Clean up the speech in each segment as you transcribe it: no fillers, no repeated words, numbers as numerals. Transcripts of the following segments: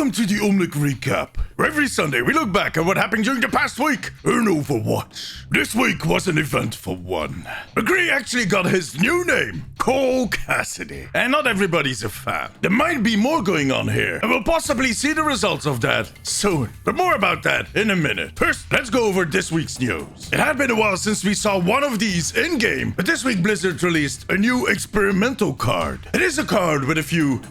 Welcome to the Omnic Recap, where every Sunday we look back at what happened during the past week in Overwatch. This week was an eventful one. McCree actually got his new name, Cole Cassidy, and not everybody's a fan. There might be more going on here, and we'll possibly see the results of that soon. But more about that in a minute. First, let's go over this week's news. It had been a while since we saw one of these in-game, but this week Blizzard released a new experimental card. It is a card with a few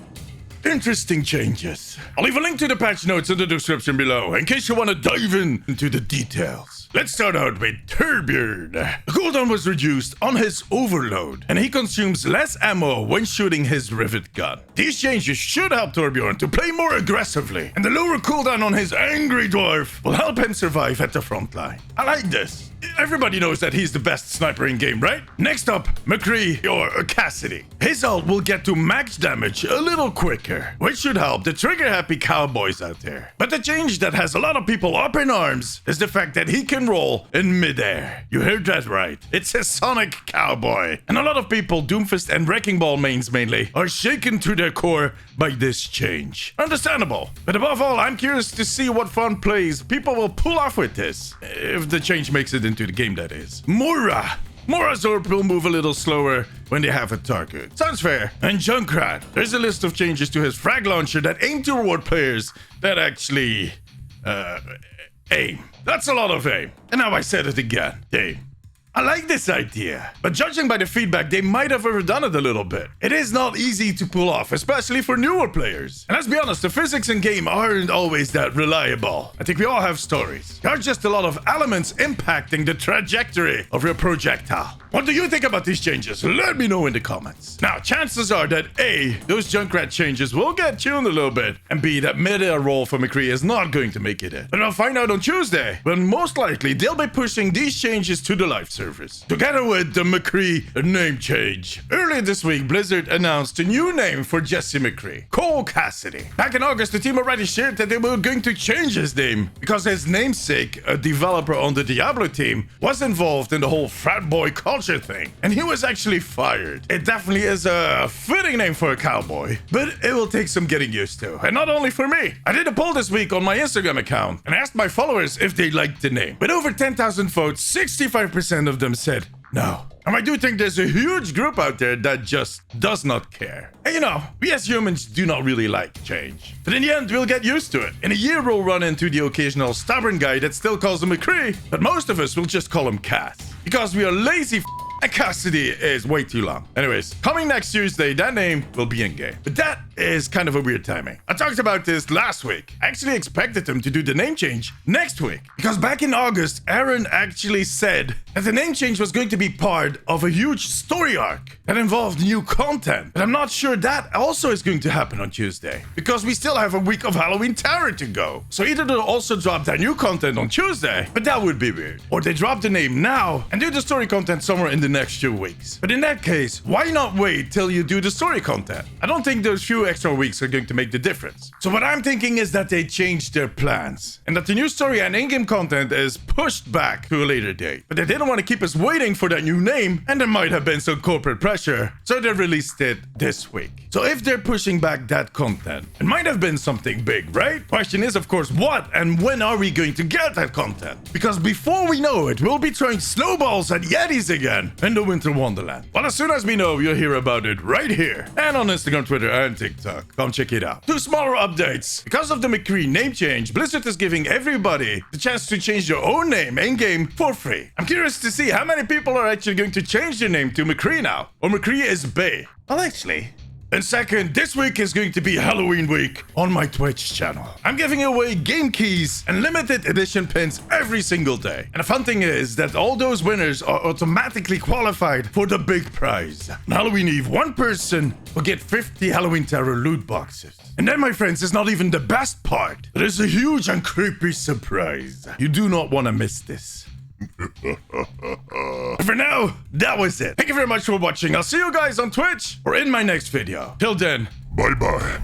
interesting changes. I'll leave a link to the patch notes in the description below in case you want to dive into the details. Let's start out with Turbeard. The cooldown was reduced on his overload, and he consumes less ammo when shooting his rivet gun. These changes should help Torbjorn to play more aggressively, and the lower cooldown on his angry dwarf will help him survive at the front line. I like this. Everybody knows that he's the best sniper in game, right? Next up, McCree or Cassidy. His ult will get to max damage a little quicker, which should help the trigger-happy cowboys out there. But the change that has a lot of people up in arms is the fact that he can roll in midair. You heard that right. It's a Sonic cowboy. And a lot of people, Doomfist and Wrecking Ball mains mainly, are shaken to their core by this change. Understandable. But above all, I'm curious to see what fun plays people will pull off with this. If the change makes it into the game, that is. Mora's orb will move a little slower when they have a target. Sounds fair. And Junkrat. There's a list of changes to his frag launcher that aim to reward players that actually, aim. That's a lot of aim. And now I said it again. Aim. I like this idea, but judging by the feedback, they might have overdone it a little bit. It is not easy to pull off, especially for newer players. And let's be honest, the physics in game aren't always that reliable. I think we all have stories. There are just a lot of elements impacting the trajectory of your projectile. What do you think about these changes? Let me know in the comments. Now, chances are that A, those Junkrat changes will get tuned a little bit, and B, that mid-air roll for McCree is not going to make it in. But I'll find out on Tuesday, when most likely they'll be pushing these changes to the live servers, together with the McCree name change. Earlier this week, Blizzard announced a new name for Jesse McCree, Cole Cassidy. Back in August, the team already shared that they were going to change his name because his namesake, a developer on the Diablo team, was involved in the whole frat boy culture thing, and he was actually fired. It definitely is a fitting name for a cowboy, but it will take some getting used to, and not only for me. I did a poll this week on my Instagram account and asked my followers if they liked the name. With over 10,000 votes, 65% of them said no. And I do think there's a huge group out there that just does not care. And you know, we as humans do not really like change. But in the end, we'll get used to it. In a year, we'll run into the occasional stubborn guy that still calls him McCree, but most of us will just call him Cass. Because we are lazy and Cassidy is way too long. Anyways, coming next Tuesday, that name will be in game. But that is kind of a weird timing. I talked about this last week. I actually expected them to do the name change next week. Because back in August, Aaron actually said that the name change was going to be part of a huge story arc that involved new content. But I'm not sure that also is going to happen on Tuesday, because we still have a week of Halloween Terror to go. So either they'll also drop that new content on Tuesday, but that would be weird. Or they drop the name now and do the story content somewhere in the next 2 weeks. But in that case, why not wait till you do the story content? I don't think those few extra weeks are going to make the difference. So what I'm thinking is that they changed their plans, and that the new story and in-game content is pushed back to a later date. But they didn't want to keep us waiting for that new name, and there might have been some corporate pressure, so they released it this week. So if they're pushing back that content, it might have been something big, right? Question is, of course, what and when are we going to get that content? Because before we know it, we'll be throwing snowballs at Yetis again in the Winter Wonderland. Well, as soon as we know, you'll hear about it right here, and on Instagram, Twitter, and TikTok. Come check it out. 2 smaller updates. Because of the McCree name change, Blizzard is giving everybody the chance to change their own name in-game for free. I'm curious to see how many people are actually going to change their name to McCree now, or McCree is Bay. Well, actually. And second, this week is going to be Halloween week on my Twitch channel. I'm giving away game keys and limited edition pins every single day. And the fun thing is that all those winners are automatically qualified for the big prize. On Halloween Eve, one person will get 50 Halloween Terror loot boxes. And then, my friends, is not even the best part. There's a huge and creepy surprise. You do not want to miss this. For now, that was it. Thank you very much for watching. I'll see you guys on Twitch or in my next video. Till then, bye-bye.